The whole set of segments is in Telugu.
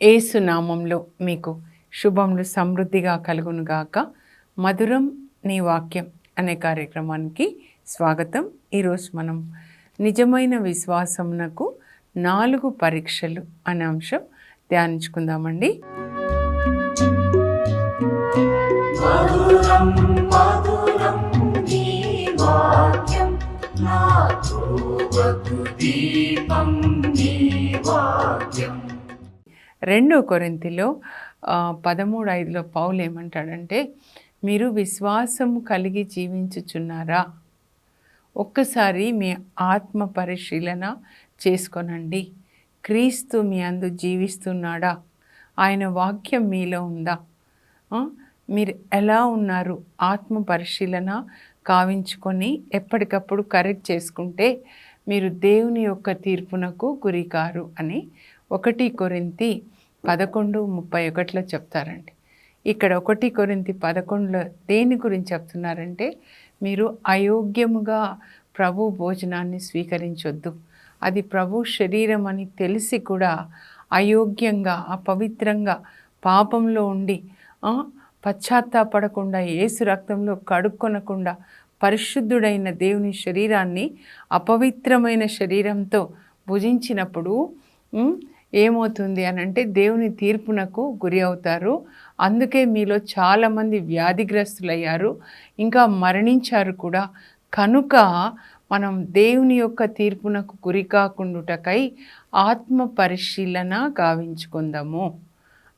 యేసు నామంలో మీకు శుభములు సమృద్ధిగా కలుగునుగాక. మధురం నీ వాక్యం అనే కార్యక్రమానికి స్వాగతం. ఈరోజు మనం నిజమైన విశ్వాసమునకు 4 పరీక్షలు అనే అంశం ధ్యానించుకుందామండి. మధురం మధురం నీ వాక్యం నా త్రోవకు దీపం నీ వాక్యం. 2 కొరింథీలో 13:5 పౌలు ఏమంటాడంటే, మీరు విశ్వాసం కలిగి జీవించుచున్నారా? ఒక్కసారి మీ ఆత్మ పరిశీలన చేసుకొనండి. క్రీస్తు మీ అందు జీవిస్తున్నాడా? ఆయన వాక్యం మీలో ఉందా? మీరు ఎలా ఉన్నారు? ఆత్మ పరిశీలన కావించుకొని ఎప్పటికప్పుడు కరెక్ట్ చేసుకుంటే మీరు దేవుని యొక్క తీర్పునకు గురికారు అని 1 కొరింథీ 11:31 చెప్తారండి. ఇక్కడ 1 కొరింథీ 11 దేని గురించి చెప్తున్నారంటే, మీరు అయోగ్యముగా ప్రభు భోజనాన్ని స్వీకరించొద్దు. అది ప్రభు శరీరం అని తెలిసి కూడా అయోగ్యంగా అపవిత్రంగా పాపంలో ఉండి పశ్చాత్తాపడకుండా యేసు రక్తంలో కడుక్కొనకుండా పరిశుద్ధుడైన దేవుని శరీరాన్ని అపవిత్రమైన శరీరంతో భుజించినప్పుడు ఏమవుతుంది అని అంటే దేవుని తీర్పునకు గురి అవుతారు. అందుకే మీలో చాలామంది వ్యాధిగ్రస్తులయ్యారు, ఇంకా మరణించారు కూడా. కనుక మనం దేవుని యొక్క తీర్పునకు గురి కాకుండాటకై ఆత్మ పరిశీలన గావించుకుందాము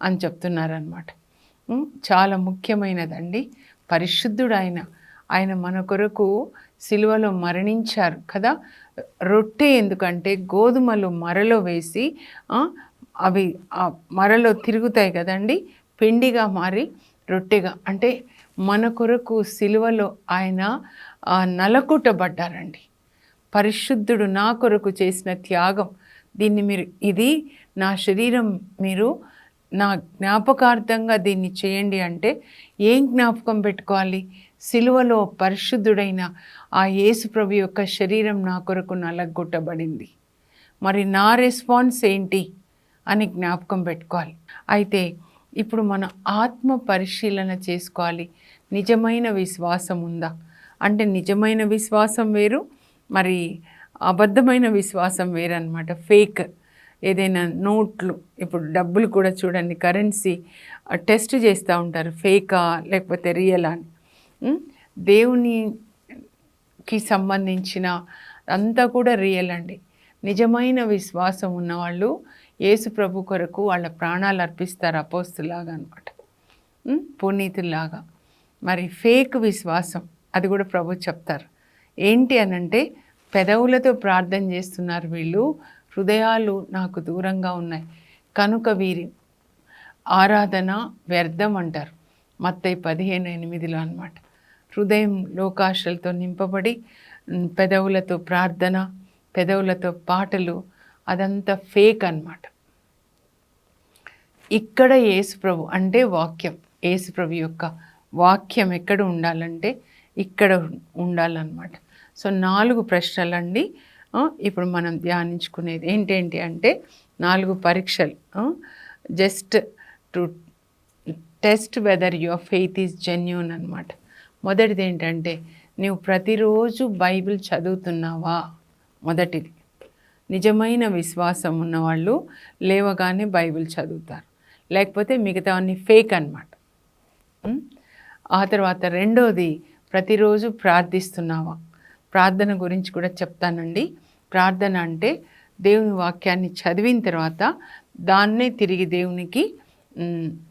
అని చెప్తున్నారనమాట. చాలా ముఖ్యమైనదండి. పరిశుద్ధుడు ఆయన మన కొరకు సిలువలో మరణించారు కదా. రొట్టె ఎందుకంటే గోధుమలు మరలో వేసి అవి మరలో తిరుగుతాయి కదండి, పిండిగా మారి రొట్టెగా. అంటే మన కొరకు సిలువలో ఆయన నలకుట్టబడ్డారండి. పరిశుద్ధుడు నా కొరకు చేసిన త్యాగం, దీన్ని మీరు ఇది నా శరీరం, మీరు నా జ్ఞాపకార్థంగా దీన్ని చేయండి అంటే ఏం జ్ఞాపకం పెట్టుకోవాలి? సిలువలో పరిశుద్ధుడైన ఆ యేసు ప్రభు యొక్క శరీరం నా కొరకు నలగొట్టబడింది. మరి నా రెస్పాన్స్ ఏంటి అని జ్ఞాపకం పెట్టుకోవాలి. అయితే ఇప్పుడు మన ఆత్మ పరిశీలన చేసుకోవాలి. నిజమైన విశ్వాసం ఉందా అంటే, నిజమైన విశ్వాసం వేరు, మరి అబద్ధమైన విశ్వాసం వేరు అనమాట. ఫేక్ ఏదైనా నోట్లు, ఇప్పుడు డబ్బులు కూడా చూడండి, కరెన్సీ టెస్ట్ చేస్తూ ఉంటారు, ఫేకా లేకపోతే రియలా అని. దేవునికి సంబంధించిన అంతా కూడా రియల్ అండి. నిజమైన విశ్వాసం ఉన్నవాళ్ళు యేసు ప్రభు కొరకు వాళ్ళ ప్రాణాలు అర్పిస్తారు, అపోస్తులాగా అనమాట, పునీతుల్లాగా. మరి ఫేక్ విశ్వాసం అది కూడా ప్రభు చెప్తారు. ఏంటి అనంటే, పెదవులతో ప్రార్థన చేస్తున్నారు వీళ్ళు, హృదయాలు నాకు దూరంగా ఉన్నాయి కనుక వీరి ఆరాధన వ్యర్థం అంటారు. మత్తయి 15:8 అనమాట. హృదయం లోకాశలతో నింపబడి పెదవులతో ప్రార్థన, పెదవులతో పాటలు, అదంతా ఫేక్ అన్నమాట. ఇక్కడ యేసుప్రభు అంటే వాక్యం, యేసుప్రభు యొక్క వాక్యం ఎక్కడ ఉండాలంటే ఇక్కడ ఉండాలన్నమాట. సో 4 ప్రశ్నలండి ఇప్పుడు మనం ధ్యానించుకునేది. ఏంటేంటి అంటే 4 పరీక్షలు, just to test weather your faith is genuine అనమాట. మొదటిది ఏంటంటే, నువ్వు ప్రతిరోజు బైబిల్ చదువుతున్నావా? మొదటిది. నిజమైన విశ్వాసం ఉన్నవాళ్ళు లేవగానే బైబిల్ చదువుతారు, లేకపోతే మిగతా అన్ని ఫేక్ అనమాట. ఆ తర్వాత రెండోది, ప్రతిరోజు ప్రార్థిస్తున్నావా? ప్రార్థన గురించి కూడా చెప్తానండి. ప్రార్థన అంటే దేవుని వాక్యాన్ని చదివిన తర్వాత దాన్నే తిరిగి దేవునికి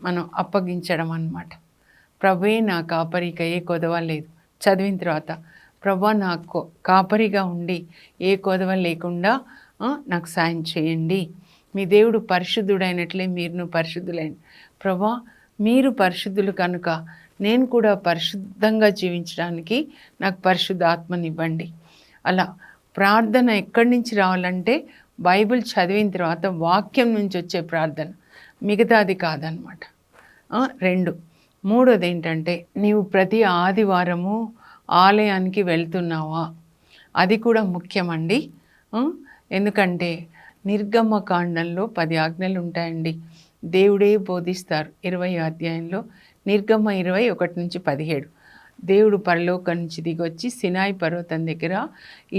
మనం అప్పగించడం అన్నమాట. ప్రభువే నా కాపరిక ఏ కొదవ లేదు. చదివిన తర్వాత ప్రభువా నాకు కాపరిగా ఉండి ఏ కొదవ లేకుండా నాకు సాయం చేయండి. మీ దేవుడు పరిశుద్ధుడైనట్లే మీరును పరిశుద్ధులైన. ప్రభువా మీరు పరిశుద్ధులు కనుక నేను కూడా పరిశుద్ధంగా జీవించడానికి నాకు పరిశుద్ధ ఆత్మనివ్వండి. అలా ప్రార్థన ఎక్కడి నుంచి రావాలంటే బైబిల్ చదివిన తర్వాత వాక్యం నుంచి వచ్చే ప్రార్థన, మిగతాది కాదనమాట. 2 మూడోది ఏంటంటే, నీవు ప్రతి ఆదివారము ఆలయానికి వెళ్తున్నావా? అది కూడా ముఖ్యమండి. ఎందుకంటే నిర్గమకాండంలో 10 ఆజ్ఞలు ఉంటాయండి. దేవుడే బోధిస్తారు 20 అధ్యాయంలో. నిర్గమ 21-17 దేవుడు పరలోకం నుంచి దిగొచ్చి సినాయి పర్వతం దగ్గర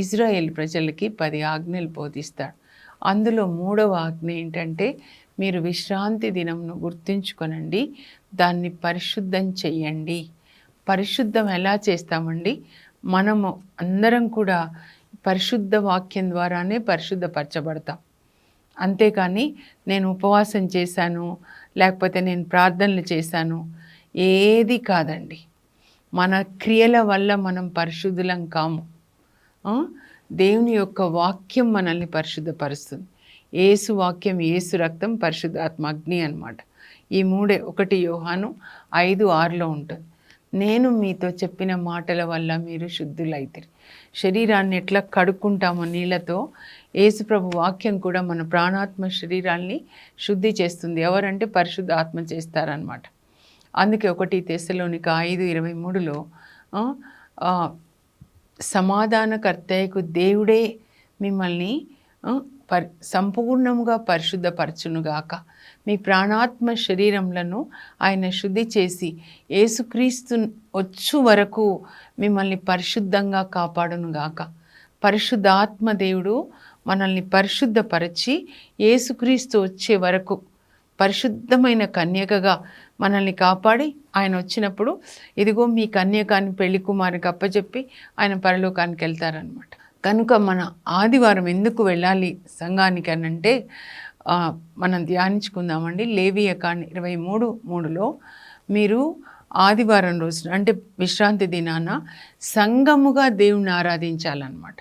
ఇజ్రాయేల్ ప్రజలకి 10 ఆజ్ఞలు బోధిస్తాడు. అందులో 3వ ఆజ్ఞ ఏంటంటే, మీరు విశ్రాంతి దినంను గుర్తుంచుకొనండి, దాన్ని పరిశుద్ధం చెయ్యండి. పరిశుద్ధం ఎలా చేస్తామండి? మనము అందరం కూడా పరిశుద్ధ వాక్యం ద్వారానే పరిశుద్ధపరచబడతాం. అంతేకాని నేను ఉపవాసం చేశాను, లేకపోతే నేను ప్రార్థనలు చేశాను, ఏది కాదండి. మన క్రియల వల్ల మనం పరిశుద్ధులం కాము. దేవుని యొక్క వాక్యం మనల్ని పరిశుద్ధపరుస్తుంది. యేసు వాక్యం, యేసు రక్తం, పరిశుద్ధాత్మ అగ్ని అన్నమాట. ఈ మూడే 1 యోహాను 5:6లో ఉంటుంది. నేను మీతో చెప్పిన మాటల వల్ల మీరు శుద్ధులైతిరి. శరీరాన్ని ఎట్లా కడుక్కుంటామో నీళ్ళతో, యేసుప్రభు వాక్యం కూడా మన ప్రాణాత్మ శరీరాల్ని శుద్ధి చేస్తుంది. ఎవరంటే పరిశుద్ధ ఆత్మ చేస్తారనమాట. అందుకే 1 తెస్సలోనిక 5:23లో సమాధానకర్తయ్యకు దేవుడే మిమ్మల్ని సంపూర్ణంగా పరిశుద్ధపరచునుగాక, మీ ప్రాణాత్మ శరీరములను ఆయన శుద్ధి చేసి యేసుక్రీస్తు వచ్చు వరకు మిమ్మల్ని పరిశుద్ధంగా కాపాడునుగాక. పరిశుద్ధాత్మ దేవుడు మనల్ని పరిశుద్ధపరచి యేసుక్రీస్తు వచ్చే వరకు పరిశుద్ధమైన కన్యకగా మనల్ని కాపాడి ఆయన వచ్చినప్పుడు ఇదిగో మీ కన్యకాని పెళ్లి కుమారికి అప్పచెప్పి ఆయన పరలోకానికి వెళ్తారనమాట. కనుక మన ఆదివారం ఎందుకు వెళ్ళాలి సంఘానికి అనంటే, మనం ధ్యానించుకుందామండి. లేవియకాండం 23:3లో మీరు ఆదివారం రోజున అంటే విశ్రాంతి దినాన సంఘముగా దేవుణ్ణి ఆరాధించాలన్నమాట.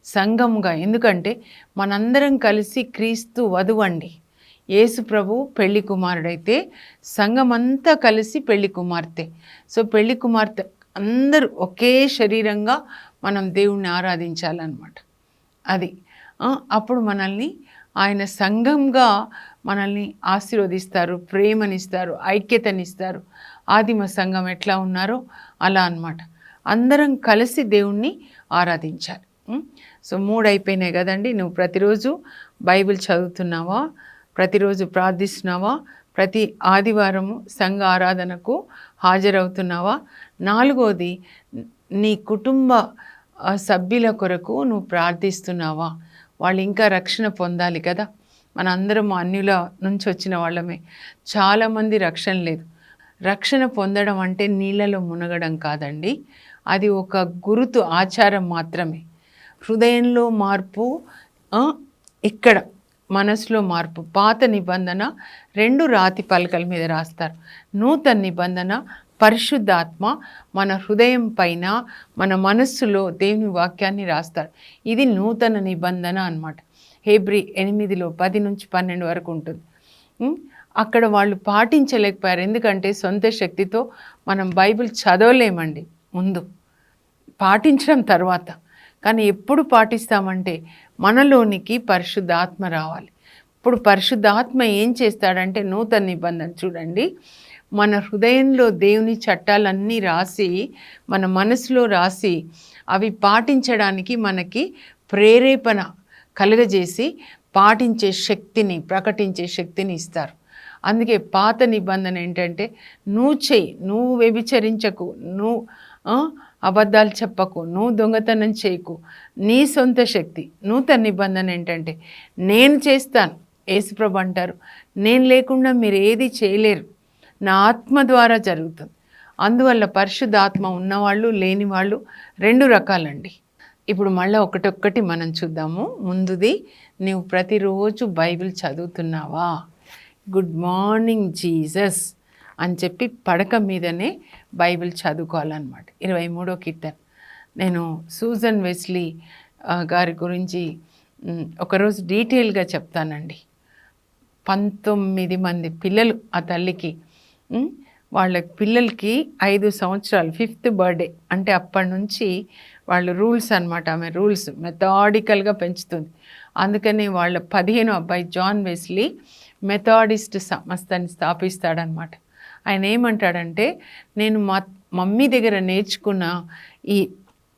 సంఘముగా, ఎందుకంటే మనందరం కలిసి క్రీస్తు వధువండి. యేసు ప్రభు పెళ్లి కుమారుడైతే సంఘమంతా కలిసి పెళ్లి కుమార్తె. సో పెళ్లి కుమార్తె అందరూ ఒకే శరీరంగా మనం దేవుణ్ణి ఆరాధించాలన్నమాట. అది అప్పుడు మనల్ని ఆయన సంఘంగా మనల్ని ఆశీర్వదిస్తారు, ప్రేమనిస్తారు, ఐక్యతనిస్తారు. ఆదిమ సంఘం ఎట్లా ఉన్నారో అలా అన్నమాట. అందరం కలిసి దేవుణ్ణి ఆరాధించాలి. సో 3 అయిపోయినాయి కదండి. నువ్వు ప్రతిరోజు బైబిల్ చదువుతున్నావా? ప్రతిరోజు ప్రార్థిస్తున్నావా? ప్రతి ఆదివారము సంఘ ఆరాధనకు హాజరవుతున్నావా? 4వది, నీ కుటుంబ సభ్యుల కొరకు నువ్వు ప్రార్థిస్తున్నావా? వాళ్ళు ఇంకా రక్షణ పొందాలి కదా. మన అందరం అన్యుల నుంచి వచ్చిన వాళ్ళమే. చాలామంది రక్షణ లేదు. రక్షణ పొందడం అంటే నీళ్ళలో మునగడం కాదండి. అది ఒక గురుతు, ఆచారం మాత్రమే. హృదయంలో మార్పు, ఇక్కడ మనసులో మార్పు. పాత నిబంధన 2 రాతి పలకల మీద రాస్తారు. నూతన నిబంధన పరిశుద్ధాత్మ మన హృదయం పైన, మన మనస్సులో దేవుని వాక్యాన్ని రాస్తారు. ఇది నూతన నిబంధన అన్నమాట. హెబ్రీ 8:10-12 వరకు ఉంటుంది. అక్కడ వాళ్ళు పాటించలేకపోయారు. ఎందుకంటే సొంత శక్తితో మనం బైబిల్ చదవలేమండి. ముందు పాటించడం తర్వాత. కానీ ఎప్పుడు పాటిస్తామంటే మనలోనికి పరిశుద్ధాత్మ రావాలి. ఇప్పుడు పరిశుద్ధాత్మ ఏం చేస్తాడంటే, నూతన నిబంధన చూడండి, మన హృదయంలో దేవుని చట్టాలన్నీ రాసి, మన మనసులో రాసి, అవి పాటించడానికి మనకి ప్రేరేపణ కలుగజేసి పాటించే శక్తిని, ప్రకటించే శక్తిని ఇస్తారు. అందుకే పాత నిబంధన ఏంటంటే, నువ్వు చెయ్యి, నువ్వు వ్యభిచరించకు, నువ్వు అబద్ధాలు చెప్పకు, నువ్వు దొంగతనం చేయకు, నీ సొంత శక్తి. నూతన నిబంధన ఏంటంటే, నేను చేస్తాను. యేసుప్రభు అంటారు, నేను లేకుండా మీరు ఏది చేయలేరు, నా ఆత్మ ద్వారా జరుగుతుంది. అందువల్ల పరిశుద్ధాత్మ ఉన్నవాళ్ళు, లేని వాళ్ళు 2 రకాలండి. ఇప్పుడు మళ్ళీ ఒకటొక్కటి మనం చూద్దాము. ముందుది, నువ్వు ప్రతిరోజు బైబిల్ చదువుతున్నావా? గుడ్ మార్నింగ్ జీసస్ అని చెప్పి పడక మీదనే బైబిల్ చదువుకోవాలన్నమాట. 23వ కీర్తన. నేను సూజన్ వెస్లీ గారి గురించి ఒకరోజు డీటెయిల్గా చెప్తానండి. 19 మంది పిల్లలు ఆ తల్లికి. వాళ్ళ పిల్లలకి 5 సంవత్సరాలు, 5th బర్త్డే అంటే అప్పటి నుంచి వాళ్ళు రూల్స్ అన్నమాట. ఆమె రూల్స్ మెథాడికల్గా పెంచుతుంది. అందుకని వాళ్ళ 15వ అబ్బాయి జాన్ వెస్లీ మెథాడిస్ట్ సంస్థని స్థాపిస్తాడనమాట. ఆయన ఏమంటాడంటే, నేను మా మమ్మీ దగ్గర నేర్చుకున్న ఈ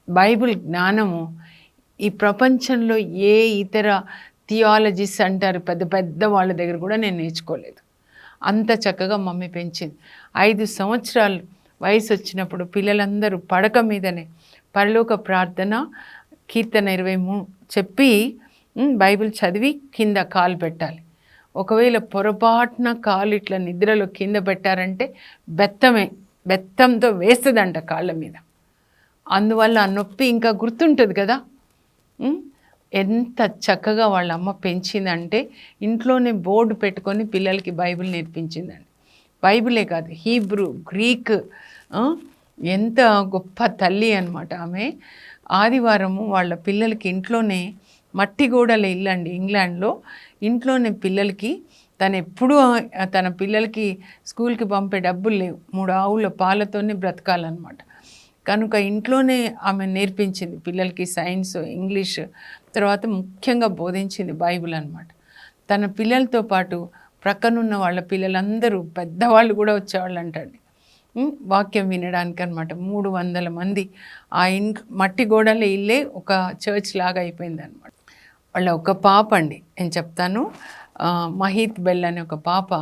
బైబిల్ జ్ఞానము ఈ ప్రపంచంలో ఏ ఇతర థియాలజిస్ట్ అంటారు పెద్ద పెద్ద వాళ్ళ దగ్గర కూడా నేను నేర్చుకోలేదు. అంత చక్కగా మమ్మీ పెంచింది. 5 సంవత్సరాలు వయసు వచ్చినప్పుడు పిల్లలందరూ పడక మీదనే పరలోక ప్రార్థన కీర్తన 23 చెప్పి బైబిల్ చదివి కింద కాలు పెట్టాలి. ఒకవేళ పొరపాటున కాలు ఇట్లా నిద్రలో కింద పెట్టారంటే బెత్తంతో వేస్తుందంట కాళ్ళ మీద. అందువల్ల ఆ నొప్పి ఇంకా గుర్తుంటుంది కదా. ఎంత చక్కగా వాళ్ళ అమ్మ పెంచిందంటే ఇంట్లోనే బోర్డు పెట్టుకొని పిల్లలకి బైబిల్ నేర్పించిందండి. బైబిలే కాదు, హీబ్రూ, గ్రీక్, ఎంత గొప్ప తల్లి అనమాట ఆమె. ఆదివారము వాళ్ళ పిల్లలకి ఇంట్లోనే మట్టి గోడల ఇల్లు అండి ఇంగ్లాండ్లో. ఇంట్లోనే పిల్లలకి ఎప్పుడూ తన పిల్లలకి స్కూల్కి పంపే డబ్బులు లేవు, 3 ఆవుల పాలతోనే బ్రతకాలన్నమాట. కనుక ఇంట్లోనే ఆమె నేర్పించింది పిల్లలకి సైన్స్, ఇంగ్లీష్, తర్వాత ముఖ్యంగా బోధించింది బైబిల్ అనమాట. తన పిల్లలతో పాటు ప్రక్కనున్న వాళ్ళ పిల్లలందరూ పెద్దవాళ్ళు కూడా వచ్చేవాళ్ళు అంటండి వాక్యం వినడానికి అనమాట. 300 మంది. ఆ ఇంట్లో మట్టి గోడల ఇల్లే ఒక చర్చ్ లాగా అయిపోయింది అనమాట. వాళ్ళ ఒక పాప అండి, నేను చెప్తాను, మహీత్ బెల్ అనే ఒక పాప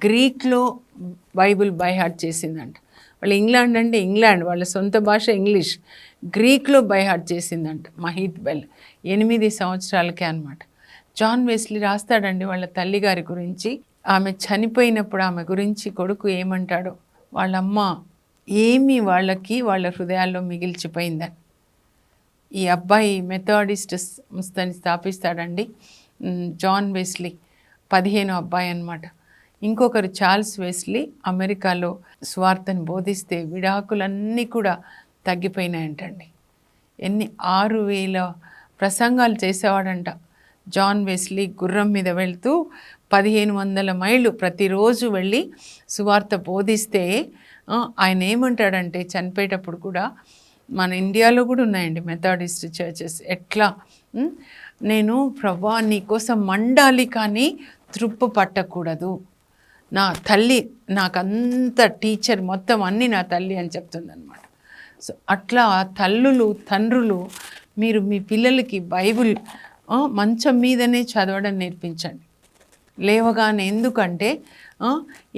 గ్రీక్లో బైబిల్ బై హార్ట్ చేసిందంట. వాళ్ళు ఇంగ్లాండ్ అంటే ఇంగ్లాండ్, వాళ్ళ సొంత భాష ఇంగ్లీష్, గ్రీక్లో బై హార్ట్ చేసిందంట మహీత్ బెల్. 8 సంవత్సరాలకే అనమాట. జాన్ వెస్లీ రాస్తాడండి వాళ్ళ తల్లిగారి గురించి. ఆమె చనిపోయినప్పుడు ఆమె గురించి కొడుకు ఏమంటాడో, వాళ్ళమ్మ ఏమి వాళ్ళ హృదయాల్లో మిగిల్చిపోయిందని. ఈ అబ్బాయి మెథాడిస్ట్ సంస్థని స్థాపిస్తాడండి, జాన్ వెస్లీ, 15వ అబ్బాయి అన్నమాట. ఇంకొకరు చార్ల్స్ వెస్లీ అమెరికాలో స్వార్థను బోధిస్తే విడాకులన్నీ కూడా తగ్గిపోయినాయంటండి. 6,000 ప్రసంగాలు చేసేవాడంట జాన్ వెస్లీ. గుర్రం మీద వెళ్తూ 1500 మైళ్ళు ప్రతిరోజు వెళ్ళి సువార్త బోధిస్తే ఆయన ఏమంటాడంటే చనిపోయేటప్పుడు కూడా, మన ఇండియాలో కూడా ఉన్నాయండి మెథాడిస్ట్ చర్చెస్, ఎట్లా నేను ప్రభా నీకోసం మండాలి కానీ తృప్పు పట్టకూడదు, నా తల్లి నాకంత టీచర్ మొత్తం అన్నీ నా తల్లి అని చెప్తుందన్నమాట. సో అట్లా తల్లులు తండ్రులు మీరు మీ పిల్లలకి బైబిల్ మంచం మీదనే చదవడం నేర్పించండి లేవగానే. ఎందుకంటే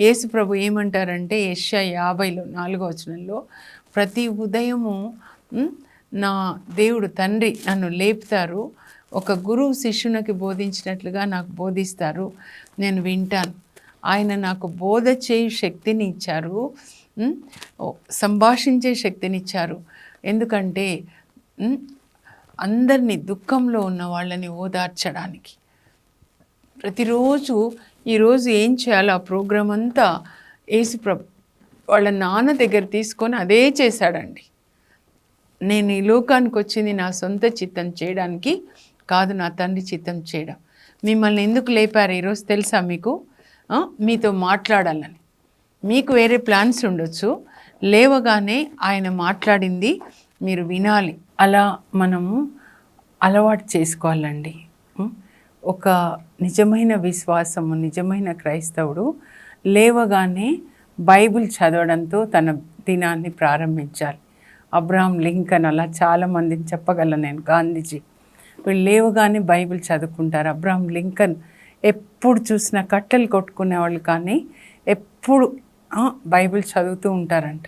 యేసు ప్రభు ఏమంటారంటే యెషయా 50లో 4వ వచనంలో, ప్రతి ఉదయము నా దేవుడు తండ్రి నన్ను లేపుతారు, ఒక గురువు శిష్యునికి బోధించినట్లుగా నాకు బోధిస్తారు, నేను వింటాను. ఆయన నాకు బోధ చేయు శక్తిని ఇచ్చారు, సంభాషించే శక్తిని ఇచ్చారు. ఎందుకంటే అందరినీ, దుఃఖంలో ఉన్న వాళ్ళని ఓదార్చడానికి. ప్రతిరోజు ఈరోజు ఏం చేయాలో ఆ ప్రోగ్రాం అంతా యేసుప్రభు వాళ్ళ నాన్న దగ్గర తీసుకొని అదే చేశాడండి. నేను ఈ లోకానికి వచ్చింది నా సొంత చిత్తం చేయడానికి కాదు, నా తండ్రి చిత్తం చేయడం. మిమ్మల్ని ఎందుకు లేపారు ఈరోజు తెలుసా మీకు? మీతో మాట్లాడాలని. మీకు వేరే ప్లాన్స్ ఉండొచ్చు, లేవగానే ఆయన మాట్లాడింది మీరు వినాలి. అలా మనము అలవాటు చేసుకోవాలండి. ఒక నిజమైన విశ్వాసము, నిజమైన క్రైస్తవుడు లేవగానే బైబిల్ చదవడంతో తన దినాన్ని ప్రారంభించాలి. అబ్రహాం లింకన్, అలా చాలామందిని చెప్పగలను నేను, గాంధీజీ, వీళ్ళు లేవగానే బైబిల్ చదువుకుంటారు. అబ్రహాం లింకన్ ఎప్పుడు చూసినా కట్టెలు కొట్టుకునేవాళ్ళు కానీ ఎప్పుడు బైబిల్ చదువుతూ ఉంటారంట.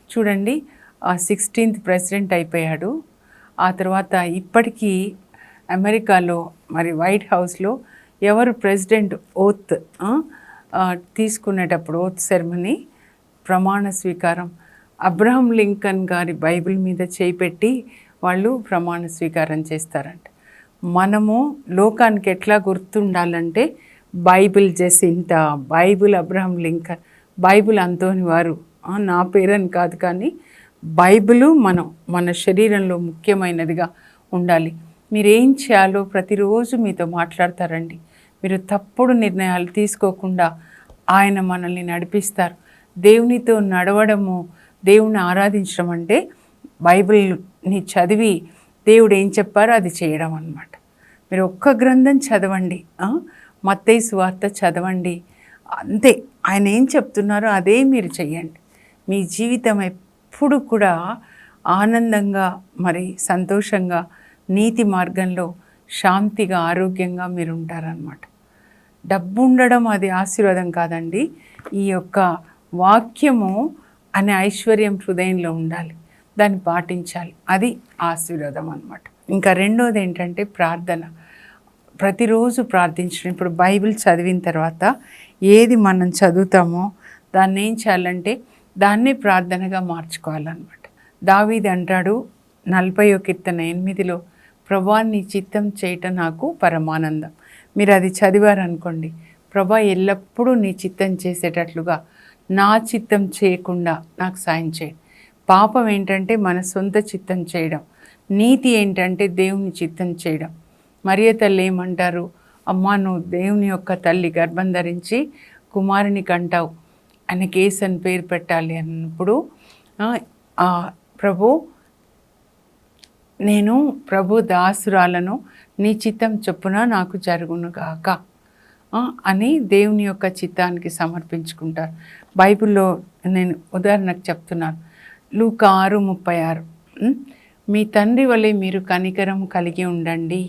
చూడండి, 16th ప్రెసిడెంట్ అయిపోయాడు. ఆ తర్వాత ఇప్పటికీ అమెరికాలో మరి వైట్ హౌస్లో ఎవరు ప్రెసిడెంట్ ఓత్ తీసుకునేటప్పుడు, ఓత్ సెరమనీ, ప్రమాణ స్వీకారం, అబ్రహాం లింకన్ గారి బైబిల్ మీద చేపెట్టి వాళ్ళు ప్రమాణ స్వీకారం చేస్తారంట. మనము లోకానికి ఎట్లా గుర్తుండాలంటే bible Jacinta, bible Abraham Lincoln, bible Anthony వారు, నా పేరని కాదు కానీ బైబిలు మన శరీరంలో ముఖ్యమైనదిగా ఉండాలి. మీరేం చేయాలో ప్రతిరోజు మీతో మాట్లాడతారండి. మీరు తప్పుడు నిర్ణయాలు తీసుకోకుండా ఆయన మనల్ని నడిపిస్తారు. దేవునితో నడవడము, దేవుని ఆరాధించడం అంటే బైబిల్ని చదివి దేవుడు ఏం చెప్పారో అది చేయడం అన్నమాట. మీరు ఒక్క గ్రంథం చదవండి, మత్తయి సువార్త చదవండి, అంతే. ఆయన ఏం చెప్తున్నారో అదే మీరు చెయ్యండి. మీ జీవితం ఎప్పుడు కూడా ఆనందంగా మరి సంతోషంగా నీతి మార్గంలో శాంతిగా ఆరోగ్యంగా మీరు ఉంటారనమాట. డబ్బు ఉండడం అది ఆశీర్వాదం కాదండి. ఈ యొక్క వాక్యము అనే ఐశ్వర్యం హృదయంలో ఉండాలి, దాన్ని పాటించాలి, అది ఆశీర్వాదం అన్నమాట. ఇంకా రెండోది ఏంటంటే ప్రార్థన. ప్రతిరోజు ప్రార్థించడం. ఇప్పుడు బైబిల్ చదివిన తర్వాత ఏది మనం చదువుతామో దాన్ని ఏం చేయాలంటే దాన్ని ప్రార్థనగా మార్చుకోవాలన్నమాట. దావీదు అంటాడు 40వ కీర్తన 8లో, ప్రభా నీ చిత్తం చేయటం నాకు పరమానందం. మీరు అది చదివారనుకోండి, ప్రభా ఎల్లప్పుడూ నీ చిత్తం చేసేటట్లుగా నా చిత్తం చేయకుండా నాకు సాయం చేయండి. పాపం ఏంటంటే మన సొంత చిత్తం చేయడం, నీతి ఏంటంటే దేవుని చిత్తం చేయడం. మరియ తల్లి ఏమంటారు, అమ్మా నువ్వు దేవుని యొక్క తల్లి, గర్భం ధరించి కుమారుని కంటావు, ఆయనకి యేసు అని పేరు పెట్టాలి అన్నప్పుడు ప్రభు నేను ప్రభు దాసురాలను, నీ చిత్తం చొప్పున నాకు జరుగును గాక అని దేవుని యొక్క చిత్తానికి సమర్పించుకుంటారు. బైబిల్లో నేను ఉదాహరణకు చెప్తున్నాను, లూకా 6:36, మీ తండ్రి వలె మీరు కనికరం కలిగి ఉండండి.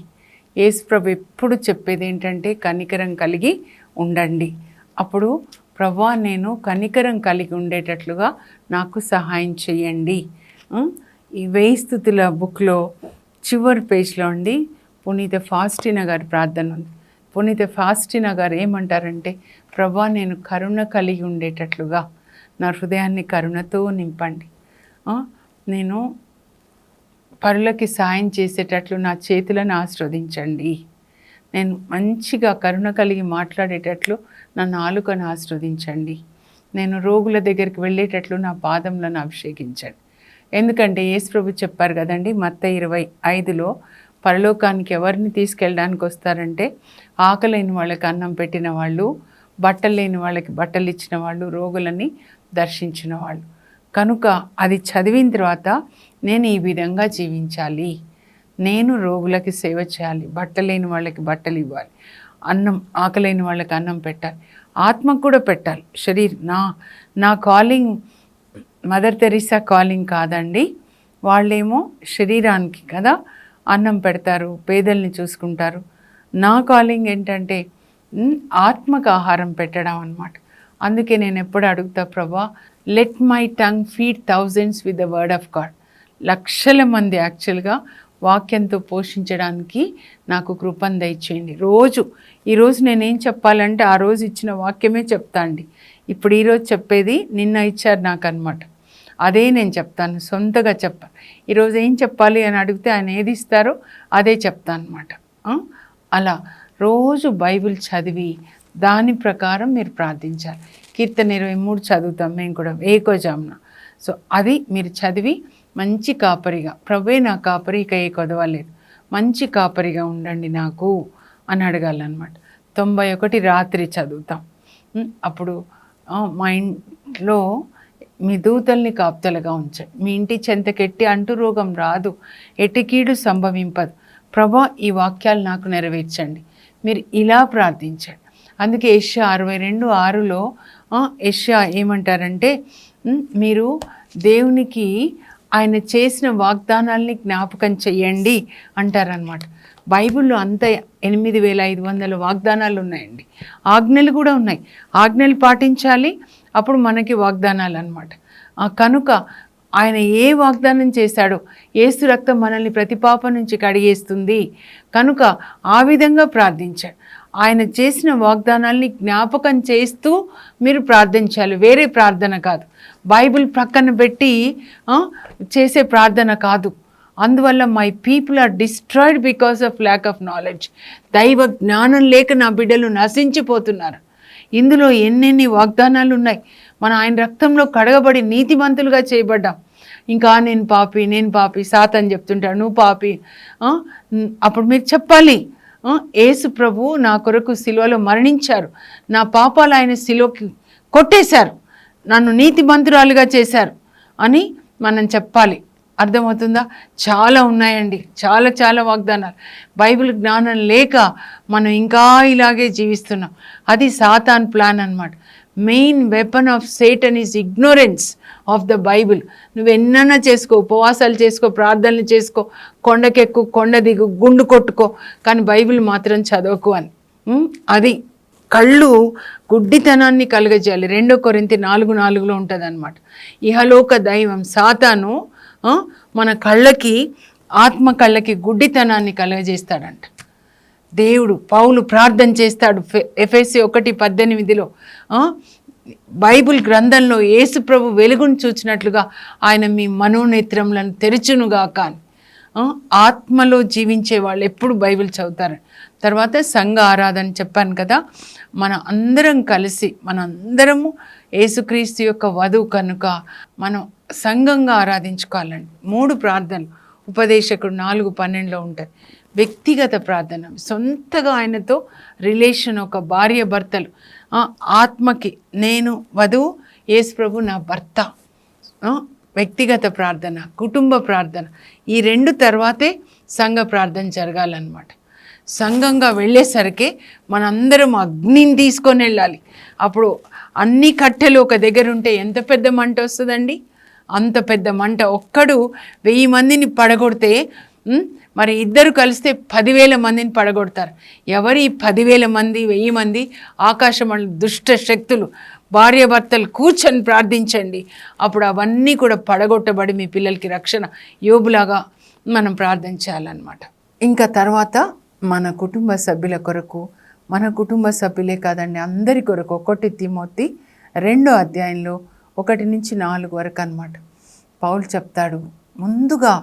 యేసు ప్రభు ఎప్పుడు చెప్పేది ఏంటంటే కనికరం కలిగి ఉండండి. అప్పుడు ప్రభువా నేను కనికరం కలిగి ఉండేటట్లుగా నాకు సహాయం చేయండి. ఈ 1000 స్తుతుల బుక్లో చివరి పేజ్లో అండి పునీత ఫాస్టినా గారి ప్రార్థన ఉంది. పునీత ఫాస్టినా గారు ఏమంటారంటే, ప్రభువా నేను కరుణ కలిగి ఉండేటట్లుగా నా హృదయాన్ని కరుణతో నింపండి, నేను పరులకి సాయం చేసేటట్లు నా చేతులను ఆశీర్వదించండి, నేను మంచిగా కరుణ కలిగి మాట్లాడేటట్లు నా నాలుకను ఆశీర్వదించండి, నేను రోగుల దగ్గరికి వెళ్ళేటట్లు నా పాదములను అభిషేకించండి. ఎందుకంటే యేసు ప్రభు చెప్పారు కదండి మత్తయి 25లో, పరలోకానికి ఎవరిని తీసుకెళ్ళడానికి వస్తారంటే ఆకలేని వాళ్ళకి అన్నం పెట్టిన వాళ్ళు, బట్టలు లేని వాళ్ళకి బట్టలు ఇచ్చిన వాళ్ళు, రోగులని దర్శించిన వాళ్ళు. కనుక అది చదివిన తర్వాత నేను ఈ విధంగా జీవించాలి, నేను రోగులకి సేవ చేయాలి, బట్టలేని వాళ్ళకి బట్టలు ఇవ్వాలి, అన్నం ఆకలేని వాళ్ళకి అన్నం పెట్టాలి, ఆత్మకు కూడా పెట్టాలి. నా కాలింగ్ మదర్ తెరీసా కాలింగ్ కాదండి. వాళ్ళేమో శరీరానికి కదా అన్నం పెడతారు, పేదల్ని చూసుకుంటారు. నా కాలింగ్ ఏంటంటే ఆత్మకు ఆహారం పెట్టడం అన్నమాట. అందుకే నేను ఎప్పుడు అడుగుతా, ప్రభా let my tongue feed thousands with the word of God. లక్షల మంది యాక్చువల్గా వాక్యంతో పోషించడానికి నాకు కృపను దయచేయండి. ఈరోజు నేనేం చెప్పాలంటే ఆ రోజు ఇచ్చిన వాక్యమే చెప్తా అండి. ఇప్పుడు ఈరోజు చెప్పేది నిన్న ఇచ్చారు నాకు అనమాట, అదే నేను చెప్తాను, సొంతగా చెప్పాను. ఈరోజు ఏం చెప్పాలి అని అడిగితే ఆయన ఏది ఇస్తారో అదే చెప్తాను అనమాట. అలా రోజు బైబిల్ చదివి దాని ప్రకారం మీరు ప్రార్థించాలి. కీర్తన 23 చదువుతాం మేము కూడా ఏకోజామున. సో అది మీరు చదివి మంచి కాపరిగా, ప్రభువే నా కాపరి ఇక ఏ కొదవలేదు, మంచి కాపరిగా ఉండండి నాకు అని అడగాలన్నమాట. 91 రాత్రి చదువుతాం. అప్పుడు మా ఇంట్లో మీ దూతల్ని కాపుతలుగా ఉంచండి, మీ ఇంటి చెంతకెట్టి అంటు రోగం రాదు, ఎటికీడు సంభవింపదు, ప్రభా ఈ వాక్యాలు నాకు నెరవేర్చండి. మీరు ఇలా ప్రార్థించండి. అందుకే యెషయా 62:6లో యెషయా ఏమంటారంటే, మీరు దేవునికి ఆయన చేసిన వాగ్దానాల్ని జ్ఞాపకం చెయ్యండి అంటారనమాట. బైబిల్లో అంత 8500 వాగ్దానాలు ఉన్నాయండి, ఆజ్ఞలు కూడా ఉన్నాయి. ఆజ్ఞలు పాటించాలి, అప్పుడు మనకి వాగ్దానాలు అన్నమాట. కనుక ఆయన ఏ వాగ్దానం చేశాడో, యేసు రక్తం మనల్ని ప్రతి పాపం నుంచి కడిగేస్తుంది కనుక ఆ విధంగా ప్రార్థించాడు. ఆయన చేసిన వాగ్దానాల్ని జ్ఞాపకం చేస్తూ మీరు ప్రార్థించాలి, వేరే ప్రార్థన కాదు, బైబిల్ ప్రక్కన పెట్టి చేసే ప్రార్థన కాదు. అందువల్ల my people are destroyed because of lack of knowledge. దైవ జ్ఞానం లేక నా బిడ్డలు నశించిపోతున్నారు. ఇందులో ఎన్నెన్ని వాగ్దానాలు ఉన్నాయి. మన ఆయన రక్తంలో కడగబడి నీతిమంతులుగా చేయబడ్డాం. ఇంకా నేను పాపి సాతాను చెప్తుంటాడు నువ్వు పాపి. అప్పుడు మీరు చెప్పాలి, యేసు ప్రభు నా కొరకు సిలువలో మరణించారు, నా పాపాలు ఆయన సిలువకి కొట్టేశారు, నన్ను నీతిమంతురాలుగా చేశారు అని మనం చెప్పాలి. అర్థమవుతుందా? చాలా ఉన్నాయండి, చాలా వాగ్దానాలు. బైబిల్ జ్ఞానం లేక మనం ఇంకా ఇలాగే జీవిస్తున్నాం. అది సాతాన్ ప్లాన్ అన్నమాట. Main weapon of Satan is ignorance of the Bible. నువ్వు ఎన్నైనా చేసుకో, ఉపవాసాలు చేసుకో, ప్రార్థనలు చేసుకో, కొండకెక్కు, కొండ దిగు, గుండు కొట్టుకో, కానీ బైబిల్ మాత్రం చదవకు అని. అది కళ్ళు గుడ్డితనాన్ని కలుగజేయాలి. 2 కొరింథీ 4:4 ఉంటుంది అనమాట. ఇహలోక దైవం సాతాను మన కళ్ళకి, ఆత్మ కళ్ళకి గుడ్డితనాన్ని కలుగజేస్తాడంట. దేవుడు పౌలు ప్రార్థన చేస్తాడు ఎఫెసీ 1:18 బైబిల్ గ్రంథంలో యేసు ప్రభు వెలుగును చూచినట్లుగా ఆయన మీ మనోనేత్రములను తెరచునుగాక అని. ఆత్మలో జీవించే వాళ్ళు ఎప్పుడు బైబిల్ చదువుతారు. తర్వాత సంఘ ఆరాధన చెప్పాను కదా, మన అందరం కలిసి, మనందరము యేసుక్రీస్తు యొక్క వధువు కనుక మనం సంఘంగా ఆరాధించుకోవాలండి. 3 ప్రార్థనలు ఉపదేశకుడు 4:12 ఉంటాయి. వ్యక్తిగత ప్రార్థన, సొంతగా ఆయనతో రిలేషన్, ఒక భార్య భర్తలు, ఆత్మకి నేను వధువు, యేసు ప్రభు నా భర్త. వ్యక్తిగత ప్రార్థన, కుటుంబ ప్రార్థన, ఈ 2 తర్వాతే సంఘ ప్రార్థన జరగాలన్నమాట. సంఘంగా వెళ్ళేసరికి మనందరం అగ్నిని తీసుకొని వెళ్ళాలి. అప్పుడు అన్ని కట్టెలు ఒక దగ్గర ఉంటే ఎంత పెద్ద మంట వస్తుందండి? అంత పెద్ద మంట. ఒక్కడు 1000 మందిని పడగొడితే మరి 2 కలిస్తే 10,000 మందిని పడగొడతారు. ఎవరి 10,000 మంది, 1000 మంది? ఆకాశమండలి దుష్ట శక్తులు. భార్యాభర్తలు కూర్చొని ప్రార్థించండి. అప్పుడు అవన్నీ కూడా పడగొట్టబడి మీ పిల్లలకి రక్షణ. యోబులాగా మనం ప్రార్థన చేయాలన్నమాట. ఇంకా తర్వాత మన కుటుంబ సభ్యుల కొరకు, మన కుటుంబ సభ్యులే కాదండి, అందరి కొరకు 1 తిమోతి 2:1-4 వరకు అన్నమాట. పౌలు చెప్తాడు, ముందుగా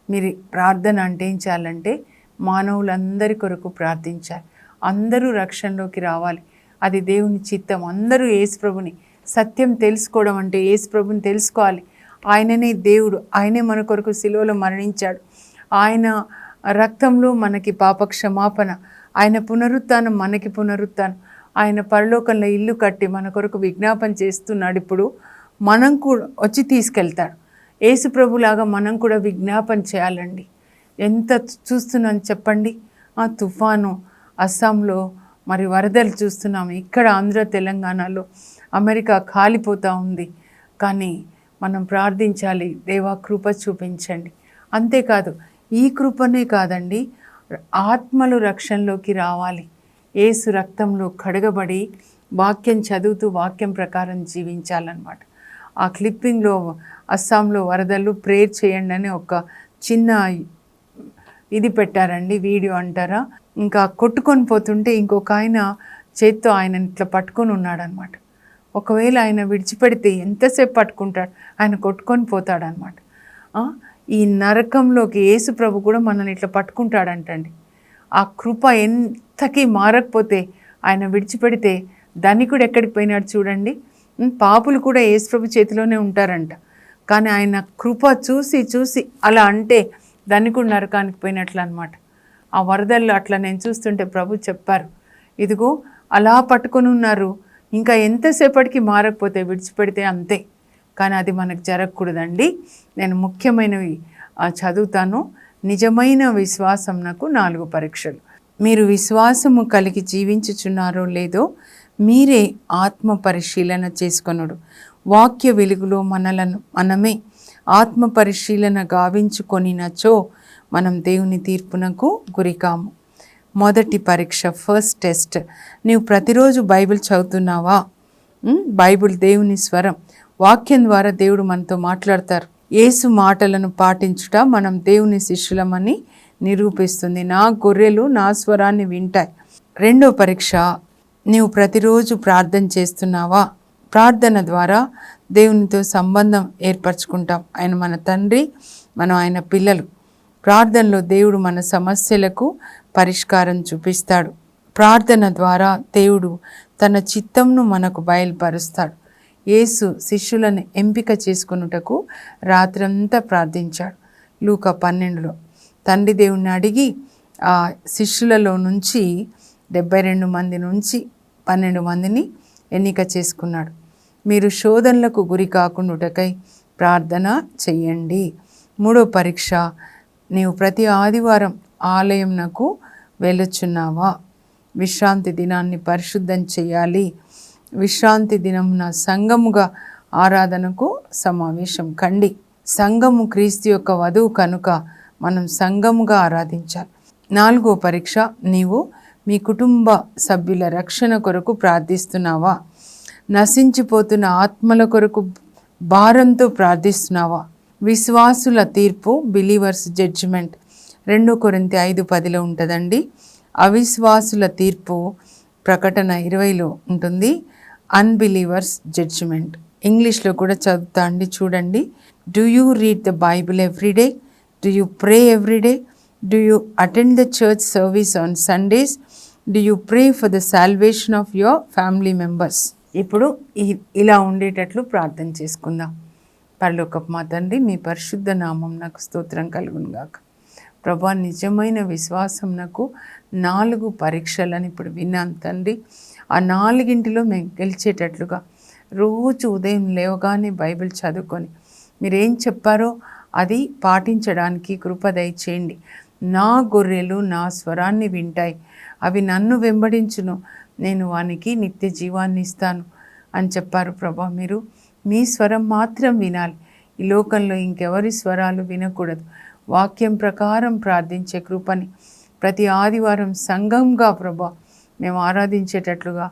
మీరు ప్రార్థన అంటే ఏం చేయాలంటే మానవులందరి కొరకు ప్రార్థించాలి. అందరూ రక్షణలోకి రావాలి, అది దేవుని చిత్తం. అందరూ యేసు ప్రభుని, సత్యం తెలుసుకోవడం అంటే యేసు ప్రభుని తెలుసుకోవాలి. ఆయననే దేవుడు, ఆయనే మన కొరకు శిలువలో మరణించాడు. ఆయన రక్తంలో మనకి పాప క్షమాపణ, ఆయన పునరుత్థానం మనకి పునరుత్థానం. ఆయన పరలోకంలో ఇల్లు కట్టి మన కొరకు విజ్ఞాపన చేస్తున్నాడు. ఇప్పుడు మనం కూడా వచ్చి తీసుకెళ్తాడు. యేసు ప్రభులాగా మనం కూడా విజ్ఞాపన చేయాలండి. ఎంత చూస్తున్నాం చెప్పండి. తుఫాను, అస్సాంలో మరి వరదలు చూస్తున్నాము, ఇక్కడ ఆంధ్ర తెలంగాణలో, అమెరికా కాలిపోతూ ఉంది. కానీ మనం ప్రార్థించాలి, దేవా కృప చూపించండి. అంతేకాదు, ఈ కృపనే కాదండి, ఆత్మలు రక్షణలోకి రావాలి. యేసు రక్తంలో కడగబడి వాక్యం చదువుతూ వాక్యం ప్రకారం జీవించాలన్నమాట. ఆ క్లిప్పింగ్లో అస్సాంలో వరదలు ప్రేయర్ చేయండి అని ఒక చిన్న ఇది పెట్టారండి, వీడియో అంటారా. ఇంకా కొట్టుకొని పోతుంటే ఇంకొక ఆయన చేత్తో ఆయన ఇట్లా పట్టుకొని ఉన్నాడనమాట. ఒకవేళ ఆయన విడిచిపెడితే ఎంతసేపు పట్టుకుంటాడు, ఆయన కొట్టుకొని పోతాడనమాట. ఈ నరకంలోకి యేసు ప్రభు కూడా మనల్ని ఇట్లా పట్టుకుంటాడంటండి. ఆ కృప ఎంతకీ మారకపోతే, ఆయన విడిచిపెడితే ధనికుడు ఎక్కడికి పోయినాడు చూడండి. పాపులు కూడా యేసు ప్రభు చేతిలోనే ఉంటారంట. కానీ ఆయన కృప చూసి చూసి అలా అంటే ధనికుడు నరకానికి పోయినట్లు అనమాట. ఆ వరదల్లో అట్లా నేను చూస్తుంటే ప్రభు చెప్పారు, ఇదిగో అలా పట్టుకొని ఉన్నారు, ఇంకా ఎంతసేపటికి మారకపోతే విడిచిపెడితే అంతే. కానీ అది మనకు జరగకూడదండి. నేను ముఖ్యమైనవి చదువుతాను. నిజమైన విశ్వాసం నాకు 4 పరీక్షలు. మీరు విశ్వాసము కలిగి జీవించుచున్నారో లేదో మీరే ఆత్మ పరిశీలన చేసుకొనుడు. వాక్య వెలుగులో మనమే ఆత్మ పరిశీలన గావించుకొనినచో మనం దేవుని తీర్పునకు గురికాము. మొదటి పరీక్ష, ఫస్ట్ టెస్ట్. నీవు ప్రతిరోజు బైబిల్ చదువుతున్నావా? బైబిల్ దేవుని స్వరం. వాక్యం ద్వారా దేవుడు మనతో మాట్లాడతారు. యేసు మాటలను పాటించుట మనం దేవుని శిష్యులమని నిరూపిస్తుంది. నా గొర్రెలు నా స్వరాన్ని వింటాయి. రెండో పరీక్ష, నీవు ప్రతిరోజు ప్రార్థన చేస్తున్నావా? ప్రార్థన ద్వారా దేవునితో సంబంధం ఏర్పరచుకుంటాం. ఆయన మన తండ్రి, మనం ఆయన పిల్లలు. ప్రార్థనలో దేవుడు మన సమస్యలకు పరిష్కారం చూపిస్తాడు. ప్రార్థన ద్వారా దేవుడు తన చిత్తంను మనకు బయలుపరుస్తాడు. యేసు శిష్యులను ఎంపిక చేసుకొనుటకు రాత్రంతా ప్రార్థించాడు. లూకా 12లో తండ్రి దేవుణ్ణి అడిగి ఆ శిష్యులలో నుంచి 72 మంది నుంచి 12 మందిని ఎన్నిక చేసుకున్నాడు. మీరు శోధనలకు గురి కాకుండాటకై ప్రార్థన చెయ్యండి. మూడో పరీక్ష, నీవు ప్రతి ఆదివారం ఆలయంనకు వెళ్ళుచున్నావా? విశ్రాంతి దినాన్ని పరిశుద్ధం చేయాలి. విశ్రాంతి దినమున సంఘముగా ఆరాధనకు సమావేశం కండి. సంఘము క్రీస్తు యొక్క వధువు కనుక మనం సంఘముగా ఆరాధించాలి. 4వ పరీక్ష, నీవు మీ కుటుంబ సభ్యుల రక్షణ కొరకు ప్రార్థిస్తున్నావా? నశించిపోతున్న ఆత్మల కొరకు భారంతో ప్రార్థిస్తున్నావా? విశ్వాసుల తీర్పు, బిలీవర్స్ జడ్జిమెంట్. 2 కొరింథీ 5:10 ఉంటుందండి. అవిశ్వాసుల తీర్పు ప్రకటన 20 ఉంటుంది. Unbelievers judgement. ఇంగ్లీష్లో కూడా చదువుతా అండి, చూడండి. Do you read the Bible everyday? Do you pray everyday? Do you attend the church service on Sundays? Do you pray for the salvation of your family members? ఇప్పుడు ఇలా ఉండేటట్లు ప్రార్థన చేసుకుందాం. పరలోకపు మా తండ్రి, మీ పరిశుద్ధ నామం నాకు స్తోత్రం కలుగును గాక. ప్రభా, నిజమైన విశ్వాసం నాకు 4 పరీక్షలని ఇప్పుడు విన్నాను తండ్రి. ఆ 4ంటిలో మేము గెలిచేటట్లుగా రోజు ఉదయం లేవగానే బైబిల్ చదువుకొని మీరేం చెప్పారో అది పాటించడానికి కృప దయచేయండి. నా గొర్రెలు నా స్వరాన్ని వింటాయి, అవి నన్ను వెంబడించును, నేను వానికి నిత్య జీవాన్ని ఇస్తాను అని చెప్పారు ప్రభా. మీరు మీ స్వరం మాత్రం వినాలి, ఈ లోకంలో ఇంకెవరి స్వరాలు వినకూడదు. వాక్యం ప్రకారం ప్రార్థించే కృపని ప్రతి ఆదివారం సంఘంగా ప్రభా మేము ఆరాధించేటట్లుగా,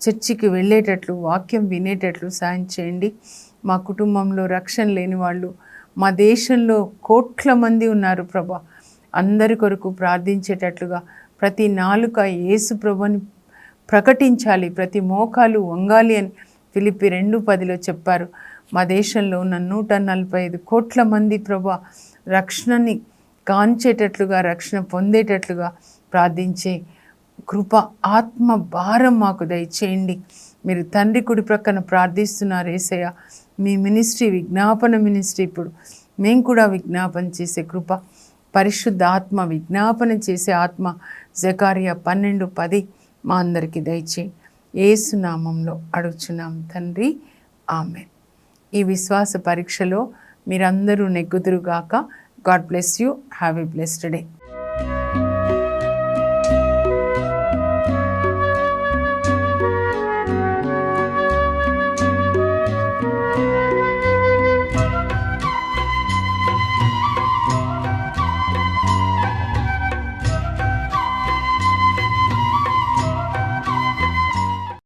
చర్చికి వెళ్ళేటట్లు, వాక్యం వినేటట్లు సాయం చేయండి. మా కుటుంబంలో రక్షణ లేని వాళ్ళు, మా దేశంలో కోట్ల మంది ఉన్నారు ప్రభా. అందరి కొరకు ప్రార్థించేటట్లుగా ప్రతి నాలుక యేసు ప్రభుని ప్రకటించాలి, ప్రతి మోకాలు వంగాలి అని ఫిలిప్పీ 2:10 చెప్పారు. మా దేశంలో ఉన్న 145 కోట్ల మంది ప్రభా రక్షణని కాంచేటట్లుగా, రక్షణ పొందేటట్లుగా ప్రార్థించే కృప, ఆత్మ భారం మాకు దయచేయండి. మీరు తండ్రి కుడి ప్రక్కన ప్రార్థిస్తున్నారు యేసయ్య. మీ మినిస్ట్రీ విజ్ఞాపన మినిస్ట్రీ, ఇప్పుడు మేము కూడా విజ్ఞాపన చేసే కృప, పరిశుద్ధ ఆత్మ విజ్ఞాపన చేసే ఆత్మ, జకర్యా 12:10 మా అందరికీ దయచేయి. యేసు నామంలో అడుగుచున్నాం తండ్రి, ఆమేన్. ఈ విశ్వాస పరీక్షలో మీరందరూ నెగ్గుదురుగాక. God bless you. Have a blessed day.